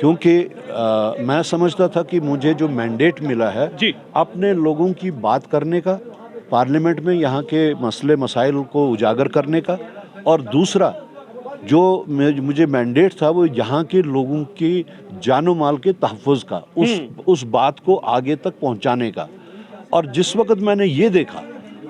کیونکہ میں سمجھتا تھا کہ مجھے جو مینڈیٹ ملا ہے جی اپنے لوگوں کی بات کرنے کا، پارلیمنٹ میں یہاں کے مسئلے مسائل کو اجاگر کرنے کا، اور دوسرا جو مجھے مینڈیٹ تھا وہ یہاں کے لوگوں کی جان و مال کے تحفظ کا، اس بات کو آگے تک پہنچانے کا. اور جس وقت میں نے یہ دیکھا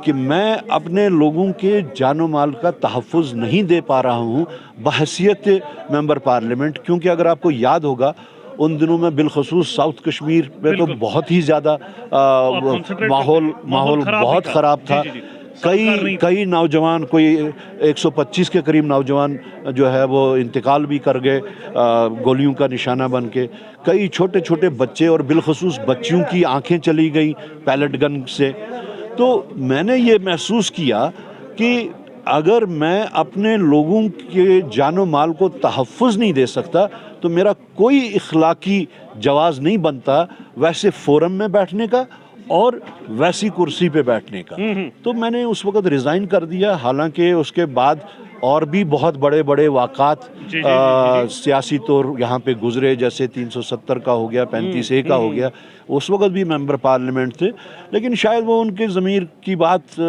کہ میں اپنے لوگوں کے جان و مال کا تحفظ نہیں دے پا رہا ہوں بحیثیت ممبر پارلیمنٹ، کیونکہ اگر آپ کو یاد ہوگا ان دنوں میں بالخصوص ساؤتھ کشمیر میں تو بہت ہی زیادہ ماحول بہت خراب تھا. کئی نوجوان، کوئی 125 کے قریب نوجوان جو ہے وہ انتقال بھی کر گئے گولیوں کا نشانہ بن کے. کئی چھوٹے چھوٹے بچے اور بالخصوص بچیوں کی آنکھیں چلی گئیں پیلٹ گن سے. تو میں نے یہ محسوس کیا کہ اگر میں اپنے لوگوں کے جان و مال کو تحفظ نہیں دے سکتا تو میرا کوئی اخلاقی جواز نہیں بنتا ویسے فورم میں بیٹھنے کا اور ویسی کرسی پہ بیٹھنے کا. تو میں نے اس وقت ریزائن کر دیا. حالانکہ اس کے بعد اور بھی بہت بڑے بڑے واقعات سیاسی طور یہاں پہ گزرے، جیسے 370 کا ہو گیا، 35A کا ہو گیا. اس وقت بھی ممبر پارلیمنٹ تھے، لیکن شاید وہ ان کے ضمیر کی بات،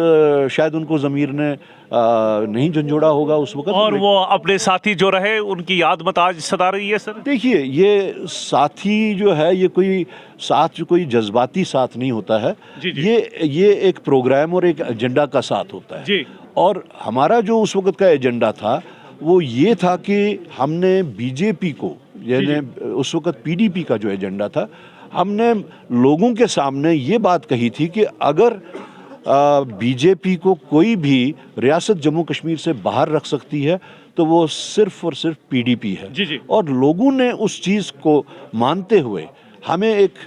شاید ان کو ضمیر نے نہیں جھنجھوڑا ہوگا اس وقت. اور وہ اپنے ساتھی جو رہے ان کی یاد مت آج ستا رہی ہے سر. دیکھیے یہ ساتھی جو ہے یہ کوئی جذباتی ساتھ نہیں ہوتا ہے. یہ ایک پروگرام اور ایک ایجنڈا کا ساتھ ہوتا ہے. جی. اور ہمارا جو اس وقت کا ایجنڈا تھا وہ یہ تھا کہ ہم نے بی جے پی کو، یعنی اس وقت پی ڈی پی کا جو ایجنڈا تھا، ہم نے لوگوں کے سامنے یہ بات کہی تھی کہ اگر بی جے پی کو کوئی بھی ریاست جموں کشمیر سے باہر رکھ سکتی ہے تو وہ صرف اور صرف پی ڈی پی ہے. اور لوگوں نے اس چیز کو مانتے ہوئے ہمیں ایک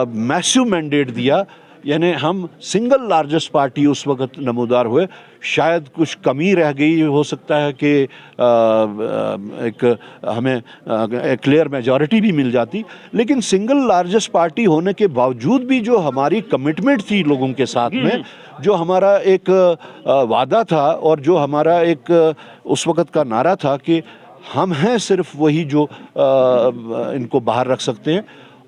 میسو مینڈیٹ دیا. یعنی ہم سنگل لارجسٹ پارٹی اس وقت نمودار ہوئے. شاید کچھ کمی رہ گئی ہو سکتا ہے کہ ایک ہمیں کلیئر میجورٹی بھی مل جاتی، لیکن سنگل لارجسٹ پارٹی ہونے کے باوجود بھی جو ہماری کمٹمنٹ تھی لوگوں کے ساتھ میں، جو ہمارا ایک وعدہ تھا اور جو ہمارا ایک اس وقت کا نعرہ تھا کہ ہم ہیں صرف وہی جو ان کو باہر رکھ سکتے ہیں.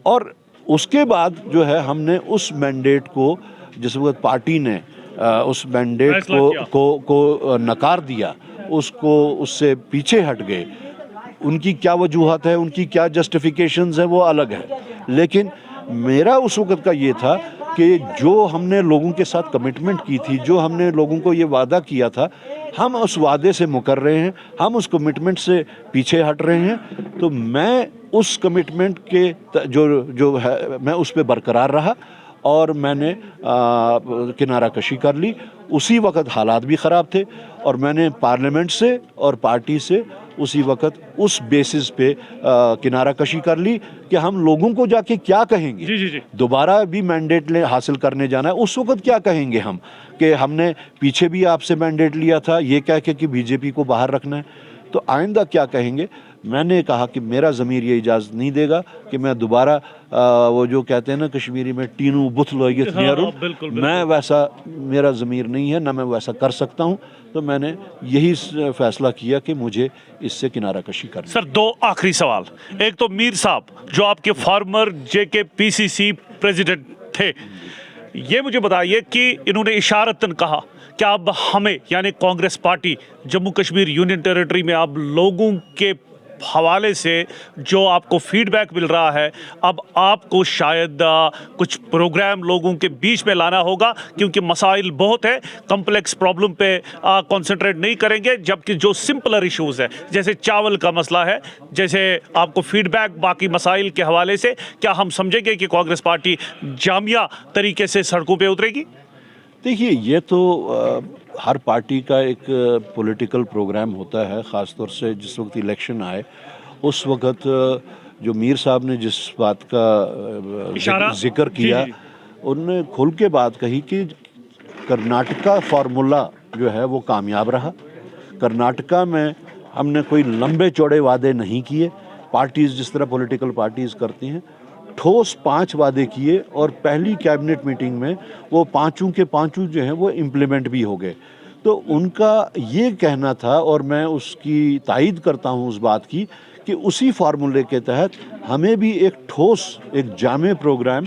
اور اس کے بعد جو ہے ہم نے اس مینڈیٹ کو، جس وقت پارٹی نے اس مینڈیٹ کو نکار دیا، اس سے پیچھے ہٹ گئے. ان کی کیا وجوہات ہے، ان کی کیا جسٹیفیکیشنز ہیں وہ الگ ہے، لیکن میرا اس وقت کا یہ تھا کہ جو ہم نے لوگوں کے ساتھ کمٹمنٹ کی تھی، جو ہم نے لوگوں کو یہ وعدہ کیا تھا، ہم اس وعدے سے مکر رہے ہیں، ہم اس کمٹمنٹ سے پیچھے ہٹ رہے ہیں. تو میں اس کمٹمنٹ کے جو ہے میں اس پہ برقرار رہا اور میں نے کنارہ کشی کر لی. اسی وقت حالات بھی خراب تھے اور میں نے پارلیمنٹ سے اور پارٹی سے اسی وقت اس بیسس پہ کنارہ کشی کر لی کہ ہم لوگوں کو جا کے کیا کہیں گے. دوبارہ بھی مینڈیٹ حاصل کرنے جانا ہے، اس وقت کیا کہیں گے ہم کہ ہم نے پیچھے بھی آپ سے مینڈیٹ لیا تھا یہ کہہ کے کہ بی جے پی کو باہر رکھنا ہے، تو آئندہ کیا کہیں گے. میں نے کہا کہ میرا ضمیر یہ اجازت نہیں دے گا کہ میں دوبارہ وہ جو کہتے ہیں نا کشمیری میں ٹینو بت لوگیت نیرو، میں ویسا، میرا ضمیر نہیں ہے، نہ میں ویسا کر سکتا ہوں. تو میں نے یہی فیصلہ کیا کہ مجھے اس سے کنارہ کشی کرنی. سر دو آخری سوال. ایک تو میر صاحب جو آپ کے فارمر جے کے پی سی سی پریزیڈنٹ تھے، یہ مجھے بتائیے کہ انہوں نے اشارتاً کہا کہ اب ہمیں یعنی Congress party Jammu Kashmir union territory میں اب لوگوں کے حوالے سے جو آپ کو فیڈ بیک مل رہا ہے، اب آپ کو شاید کچھ پروگرام لوگوں کے بیچ میں لانا ہوگا کیونکہ مسائل بہت ہے، کمپلیکس پرابلم پہ کنسنٹریٹ نہیں کریں گے، جبکہ جو سمپلر ایشوز ہے جیسے چاول کا مسئلہ ہے، جیسے آپ کو فیڈ بیک باقی مسائل کے حوالے سے، کیا ہم سمجھیں گے کہ کانگریس پارٹی جامعہ طریقے سے سڑکوں پہ اترے گی؟ دیکھیے یہ تو ہر پارٹی کا ایک پولیٹیکل پروگرام ہوتا ہے، خاص طور سے جس وقت الیکشن آئے اس وقت جو میر صاحب نے جس بات کا ذکر کیا، انہوں نے کھل کے بات کہی کہ کرناٹکا فارمولا جو ہے وہ کامیاب رہا. کرناٹکا میں ہم نے کوئی لمبے چوڑے وعدے نہیں کیے، پارٹیز جس طرح پولیٹیکل پارٹیز کرتی ہیں، ٹھوس 5 وعدے کیے اور پہلی کیبنٹ میٹنگ میں وہ 5 کے 5 جو ہیں وہ امپلیمنٹ بھی ہو گئے. تو ان کا یہ کہنا تھا اور میں اس کی تائید کرتا ہوں اس بات کی کہ اسی فارمولے کے تحت ہمیں بھی ایک ٹھوس ایک جامع پروگرام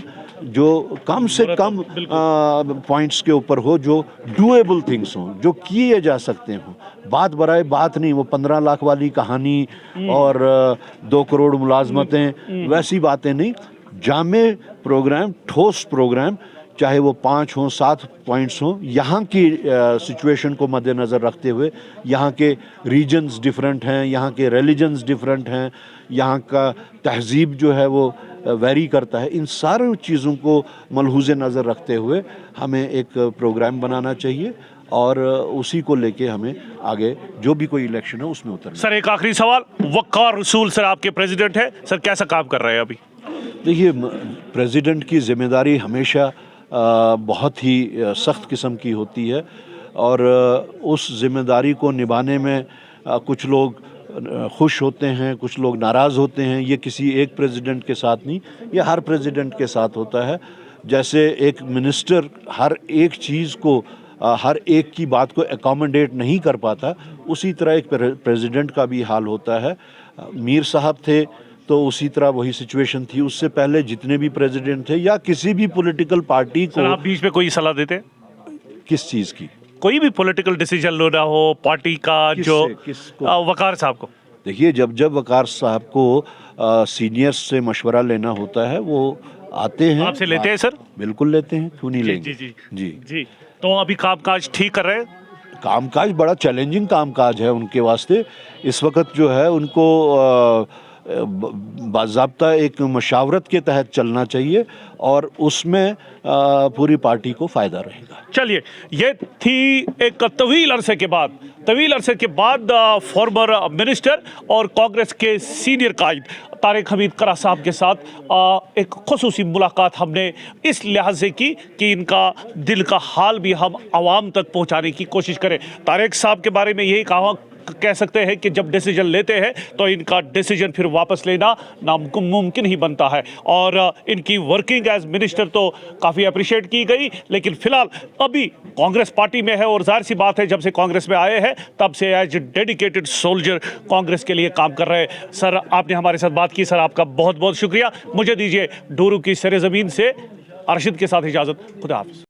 جو کم سے کم پوائنٹس کے اوپر ہو، جو ڈویبل تھنگس ہوں، جو کیے جا سکتے ہوں، بات برائے بات نہیں، وہ 15 لاکھ والی کہانی اور 2 کروڑ ملازمتیں ویسی باتیں نہیں، جامع پروگرام، ٹھوس پروگرام، چاہے وہ 5 ہوں 7 پوائنٹس ہوں، یہاں کی سچویشن کو مد نظر رکھتے ہوئے، یہاں کے ریجنز ڈیفرنٹ ہیں، یہاں کے ریلیجنز ڈیفرنٹ ہیں، یہاں کا تہذیب جو ہے وہ ویری کرتا ہے، ان ساری چیزوں کو ملحوظ نظر رکھتے ہوئے ہمیں ایک پروگرام بنانا چاہیے اور اسی کو لے کے ہمیں آگے جو بھی کوئی الیکشن ہے اس میں اترنا۔ سر ایک آخری سوال، وقار رسول سر آپ کے پریزیڈنٹ ہیں، سر کیسا کام کر رہے ہیں ابھی؟ دیکھیے، پریزیڈنٹ کی ذمہ داری ہمیشہ بہت ہی سخت قسم کی ہوتی ہے، اور اس ذمہ داری کو نبھانے میں کچھ لوگ خوش ہوتے ہیں، کچھ لوگ ناراض ہوتے ہیں۔ یہ کسی ایک پریزیڈنٹ کے ساتھ نہیں، یہ ہر پریزیڈنٹ کے ساتھ ہوتا ہے۔ جیسے ایک منسٹر ہر ایک چیز کو، ہر ایک کی بات کو اکاموڈیٹ نہیں کر پاتا، اسی طرح ایک پریزیڈنٹ کا بھی حال ہوتا ہے۔ میر صاحب تھے تو اسی طرح وہی سچویشن تھی، اس سے پہلے جتنے بھی پریزیڈنٹ تھے یا کسی بھی پولیٹیکل پارٹی کو۔ سر آپ بیچ میں کوئی صلاح دیتے ہیں؟ کس چیز کی؟ کوئی بھی پولیٹیکل ڈیسیجن لینا ہو پارٹی کا، جو وقار صاحب کو؟ دیکھیے، جب وقار صاحب کو سینئرز سے مشورہ لینا ہوتا ہے، وہ آتے ہیں۔ آپ سے لیتے ہیں سر؟ بالکل لیتے ہیں، کیوں نہیں لیں گے؟ جی تو ابھی کام کاج ٹھیک کر رہے ہیں؟ کام کاج بڑا چیلنجنگ کام کاج ہے ان کے واسطے۔ اس وقت جو ہے ان کو باضابطہ ایک مشاورت کے تحت چلنا چاہیے، اور اس میں پوری پارٹی کو فائدہ رہے گا۔ چلیے، یہ تھی ایک طویل عرصے کے بعد فارمر منسٹر اور کانگریس کے سینئر قائد طارق حمید قرہ صاحب کے ساتھ ایک خصوصی ملاقات ہم نے اس لحاظ سے کی کہ ان کا دل کا حال بھی ہم عوام تک پہنچانے کی کوشش کریں۔ طارق صاحب کے بارے میں یہی کہہ سکتے ہیں کہ جب ڈیسیجن لیتے ہیں تو ان کا ڈیسیجن پھر واپس لینا ناممکن ہی بنتا ہے، اور ان کی ورکنگ ایز منسٹر تو کافی اپریشیٹ کی گئی، لیکن فی الحال ابھی کانگریس پارٹی میں ہے، اور ظاہر سی بات ہے جب سے کانگریس میں آئے ہیں تب سے ایز ڈیڈیکیٹڈ سولجر کانگریس کے لیے کام کر رہے ہیں۔ سر آپ نے ہمارے ساتھ بات کی، سر آپ کا بہت بہت شکریہ۔ مجھے دیجیے ڈورو کی سر زمین سے ارشد کے ساتھ اجازت، خدا حافظ۔